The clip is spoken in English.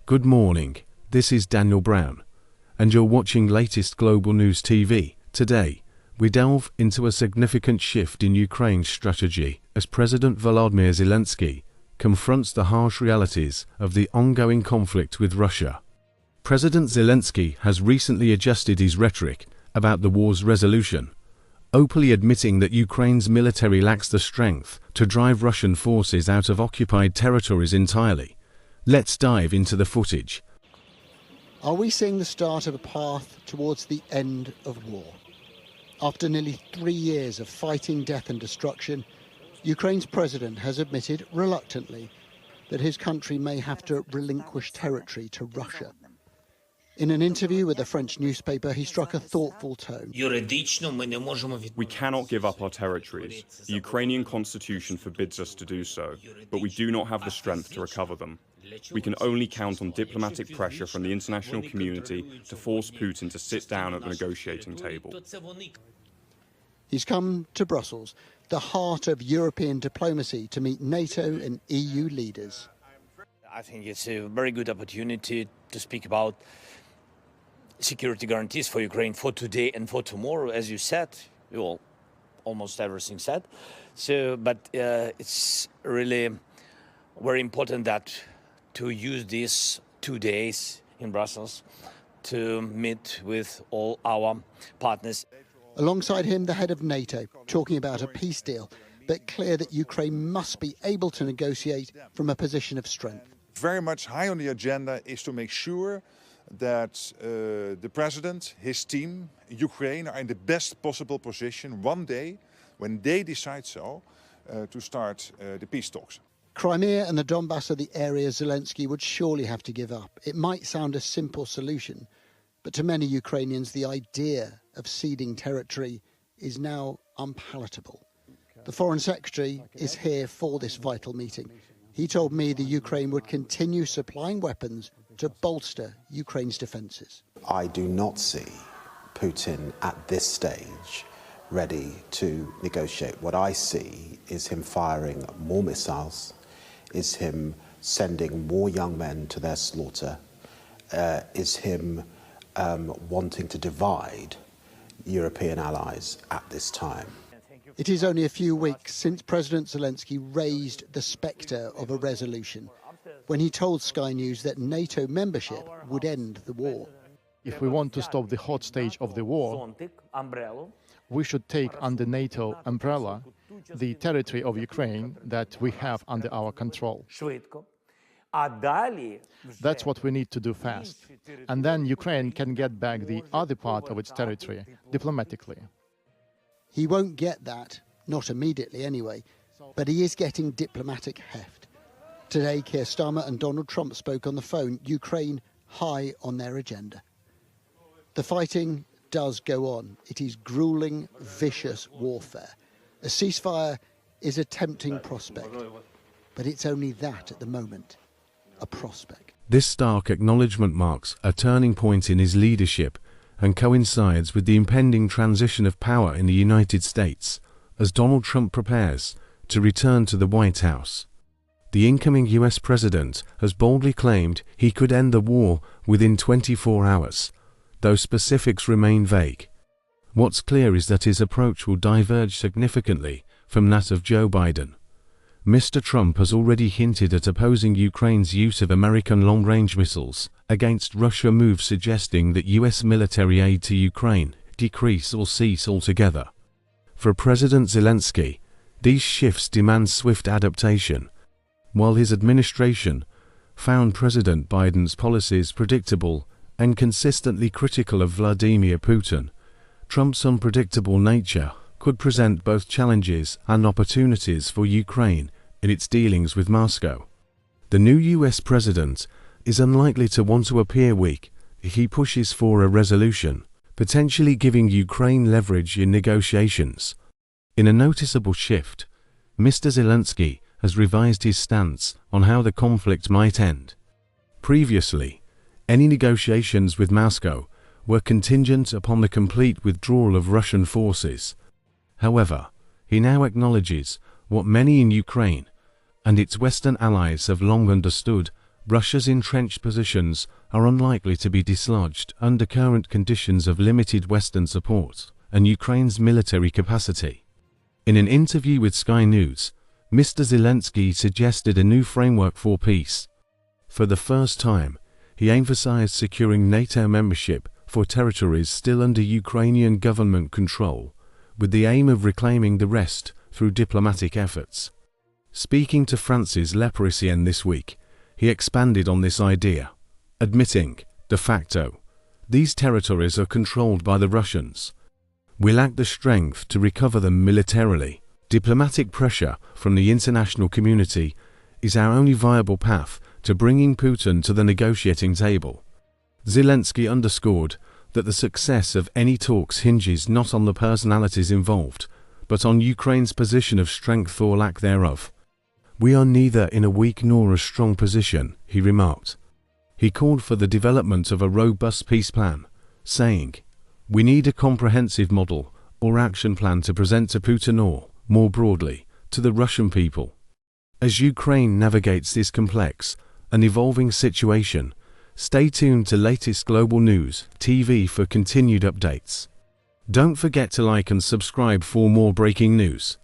Good morning, this is Daniel Brown, and you're watching latest Global News TV. Today, we delve into a significant shift in Ukraine's strategy as President Volodymyr Zelenskyy confronts the harsh realities of the ongoing conflict with Russia. President Zelenskyy has recently adjusted his rhetoric about the war's resolution, openly admitting that Ukraine's military lacks the strength to drive Russian forces out of occupied territories entirely. Let's dive into the footage. Are we seeing the start of a path towards the end of war? After nearly 3 years of fighting, death and destruction, Ukraine's president has admitted reluctantly that his country may have to relinquish territory to Russia. In an interview with a French newspaper, he struck a thoughtful tone. We cannot give up our territories. The Ukrainian constitution forbids us to do so, but we do not have the strength to recover them. We can only count on diplomatic pressure from the international community to force Putin to sit down at the negotiating table. He's come to Brussels, the heart of European diplomacy, to meet NATO and EU leaders. I think it's a very good opportunity to speak about security guarantees for Ukraine for today and for tomorrow, as you said. Well, almost everything said. But it's really very important that to use these 2 days in Brussels to meet with all our partners. Alongside him, the head of NATO, talking about a peace deal, but clear that Ukraine must be able to negotiate from a position of strength. Very much high on the agenda is to make sure that the president, his team, Ukraine are in the best possible position one day, when they decide so, to start the peace talks. Crimea and the Donbass are the areas Zelenskyy would surely have to give up. It might sound a simple solution, but to many Ukrainians, the idea of ceding territory is now unpalatable. The Foreign Secretary is here for this vital meeting. He told me the Ukraine would continue supplying weapons to bolster Ukraine's defences. I do not see Putin at this stage ready to negotiate. What I see is him firing more missiles, is him sending more young men to their slaughter, is him wanting to divide European allies at this time. It is only a few weeks since President Zelenskyy raised the spectre of a resolution when he told Sky News that NATO membership would end the war. If we want to stop the hot stage of the war, we should take under NATO umbrella the territory of Ukraine that we have under our control. That's what we need to do fast. And then Ukraine can get back the other part of its territory diplomatically. He won't get that, not immediately anyway, but he is getting diplomatic heft. Today, Keir Starmer and Donald Trump spoke on the phone, Ukraine high on their agenda. The fighting does go on. It is grueling, vicious warfare. A ceasefire is a tempting prospect, but it's only that at the moment, a prospect. This stark acknowledgement marks a turning point in his leadership and coincides with the impending transition of power in the United States as Donald Trump prepares to return to the White House. The incoming US president has boldly claimed he could end the war within 24 hours, though specifics remain vague. What's clear is that his approach will diverge significantly from that of Joe Biden. Mr. Trump has already hinted at opposing Ukraine's use of American long-range missiles against Russia, moves suggesting that US military aid to Ukraine decrease or cease altogether. For President Zelenskyy, these shifts demand swift adaptation. While his administration found President Biden's policies predictable and consistently critical of Vladimir Putin, Trump's unpredictable nature could present both challenges and opportunities for Ukraine in its dealings with Moscow. The new US president is unlikely to want to appear weak if he pushes for a resolution, potentially giving Ukraine leverage in negotiations. In a noticeable shift, Mr. Zelenskyy has revised his stance on how the conflict might end. Previously, any negotiations with Moscow were contingent upon the complete withdrawal of Russian forces. However, he now acknowledges what many in Ukraine and its Western allies have long understood: Russia's entrenched positions are unlikely to be dislodged under current conditions of limited Western support and Ukraine's military capacity. In an interview with Sky News, Mr. Zelenskyy suggested a new framework for peace. For the first time, he emphasized securing NATO membership for territories still under Ukrainian government control, with the aim of reclaiming the rest through diplomatic efforts. Speaking to France's Le Parisien this week, he expanded on this idea, admitting, de facto, these territories are controlled by the Russians. We lack the strength to recover them militarily. Diplomatic pressure from the international community is our only viable path to bringing Putin to the negotiating table. Zelenskyy underscored that the success of any talks hinges not on the personalities involved, but on Ukraine's position of strength or lack thereof. We are neither in a weak nor a strong position, he remarked. He called for the development of a robust peace plan, saying, "We need a comprehensive model or action plan to present to Putin or, more broadly, to the Russian people." As Ukraine navigates this complex and evolving situation, stay tuned to latest global news TV for continued updates. Don't forget to like and subscribe for more breaking news.